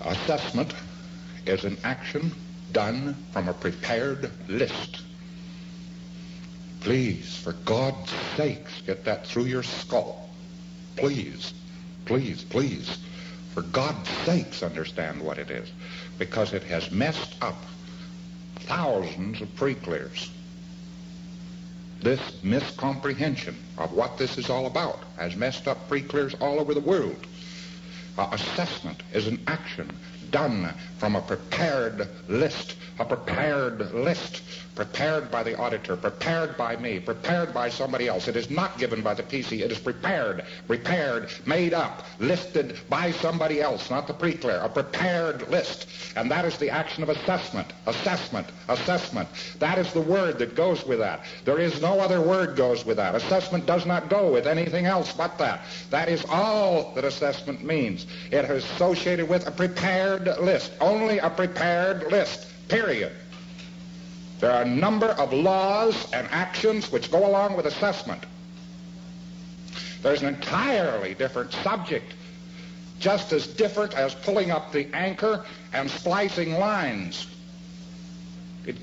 Assessment is an action done from a prepared list. Please, for God's sakes, get that through your skull. Please, please, please, for God's sakes, understand what it is, because it has messed up thousands of pre-clears. This miscomprehension of what this is all about has messed up pre-clears all over the world. Assessment is an action done from a prepared list, prepared by the auditor, prepared by me, prepared by somebody else. It is not given by the PC. It is prepared, made up, listed by somebody else, not the pre-clear, a prepared list. And that is the action of assessment. That is the word that goes with that. There is no other word goes with that. Assessment does not go with anything else but that. That is all that assessment means. It is associated with a prepared list, only a prepared list, period. There are a number of laws and actions which go along with assessment. There's an entirely different subject, just as different as pulling up the anchor and splicing lines.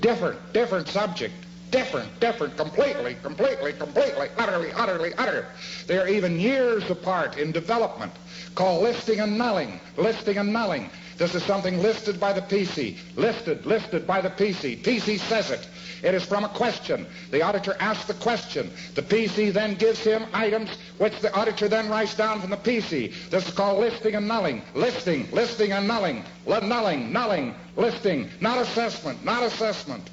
Different subject. Different, completely, utterly. They are even years apart in development, called listing and nulling. This is something listed by the PC. Listed by the PC. PC says it. It is from a question. The auditor asks the question. The PC then gives him items which the auditor then writes down from the PC. This is called listing and nulling. Listing and nulling. Nulling, listing, not assessment.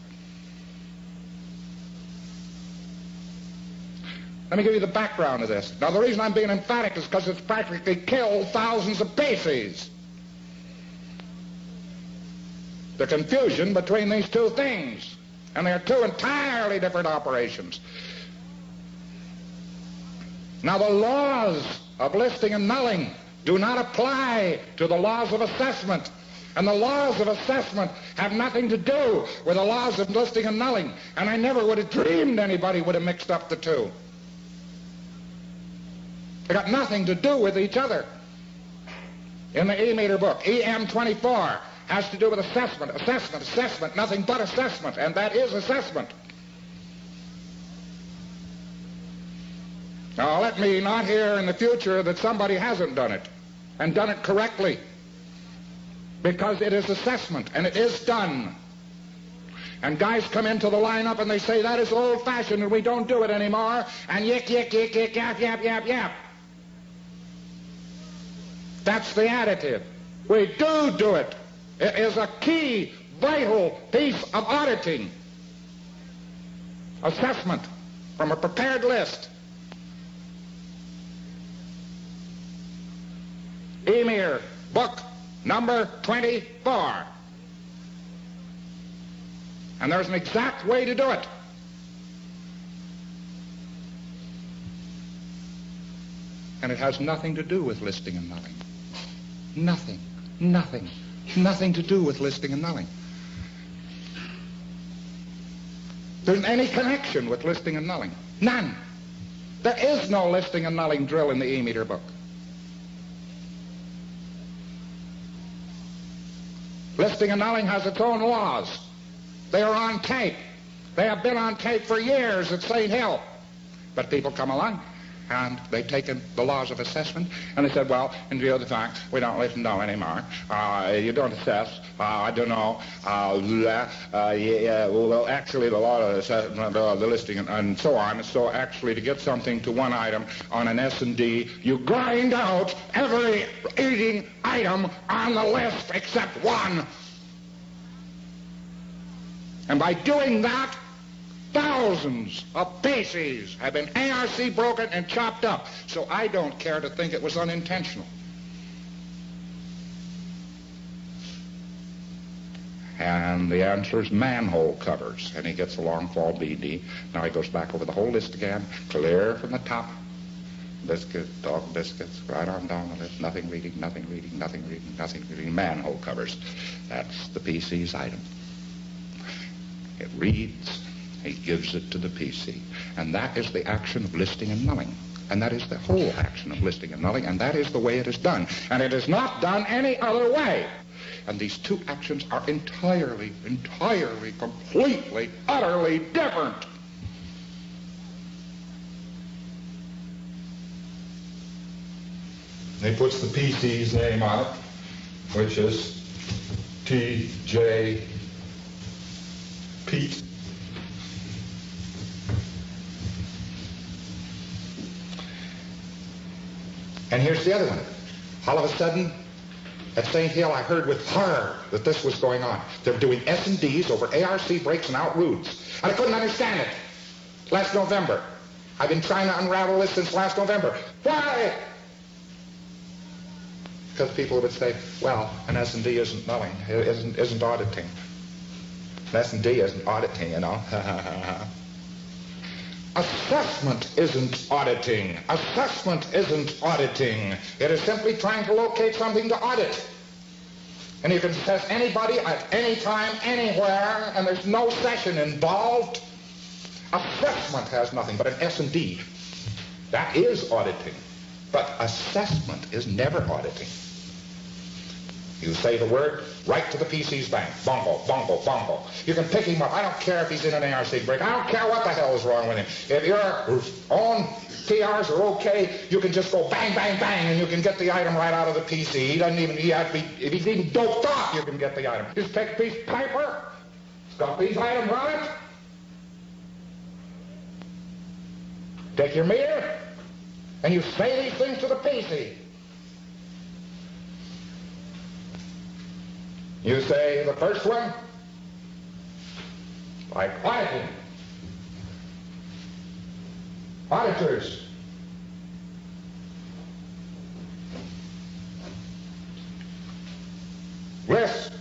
Let me give you the background of this. Now, the reason I'm being emphatic is because it's practically killed thousands of PCs. The confusion between these two things. And they are two entirely different operations. Now, the laws of listing and nulling do not apply to the laws of assessment. And the laws of assessment have nothing to do with the laws of listing and nulling. And I never would have dreamed anybody would have mixed up the two. They got nothing to do with each other. In the E-meter book, EM24 has to do with assessment, nothing but assessment, and that is assessment. Now, let me not hear in the future that somebody hasn't done it, and done it correctly, because it is assessment, and it is done. And guys come into the lineup and they say, that is old-fashioned and we don't do it anymore, and yick, yap. That's the additive. We do it. It is a key, vital piece of auditing. Assessment from a prepared list. E-meter book number 24. And there's an exact way to do it. And it has nothing to do with listing and nulling. Nothing to do with listing and nulling. There isn't any connection with listing and nulling. None. There is no listing and nulling drill in the E-meter book. Listing and nulling has its own laws. They are on tape. They have been on tape for years at St. Hill. But people come along and they've taken the laws of assessment and they said, well, in view of the fact we don't listen to anymore, you don't assess, I don't know, well, actually the law of assessment, the listing and so on, so actually to get something to one item on an S&D, you grind out every eating item on the list except one. And by doing that, thousands of PCs have been ARC broken and chopped up. So I don't care to think it was unintentional. And the answer is manhole covers. And he gets a long fall BD. Now he goes back over the whole list again, clear from the top. Biscuit, dog biscuits, right on down the list. Nothing reading. Manhole covers. That's the PC's item. It reads. He gives it to the PC. And that is the action of listing and nulling. And that is the whole action of listing and nulling. And that is the way it is done. And it is not done any other way. And these two actions are entirely, completely, utterly different. And he puts the PC's name on it, which is T.J. Pete. And here's the other one. All of a sudden, at St. Hill, I heard with horror that this was going on. They're doing S&Ds over ARC breaks and out routes. And I couldn't understand it. Last November. I've been trying to unravel this since last November. Why? Because people would say, well, an S&D isn't nulling, isn't auditing. An S&D isn't auditing, you know. Assessment isn't auditing. Assessment isn't auditing. It is simply trying to locate something to audit. And you can assess anybody at any time, anywhere, and there's no session involved. Assessment has nothing but an S&D. That is auditing. But assessment is never auditing. You say the word, right to the PC's bank. Bungle, bungle, bungle. You can pick him up. I don't care if he's in an ARC break. I don't care what the hell is wrong with him. If your own TRs are okay, you can just go bang, bang, bang, and you can get the item right out of the PC. He doesn't even, if he's even doped off, you can get the item. Just take a piece of paper, stuff these items on it, take your meter, and you say these things to the PC. You say the first one, like auditing. Auditors. Risk.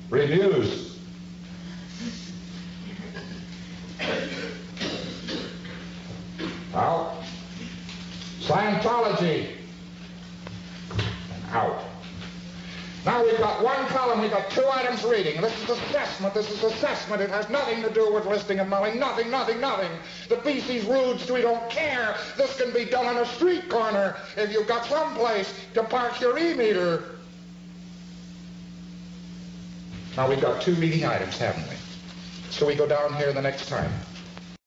Reviews. Out. Scientology. Out. Now we've got one column, we've got two items reading. This is assessment, It has nothing to do with listing and nulling. Nothing. The PC's rudes, we don't care. This can be done on a street corner if you've got some place to park your e-meter. Now we've got two reading items, haven't we? So we go down here the next time.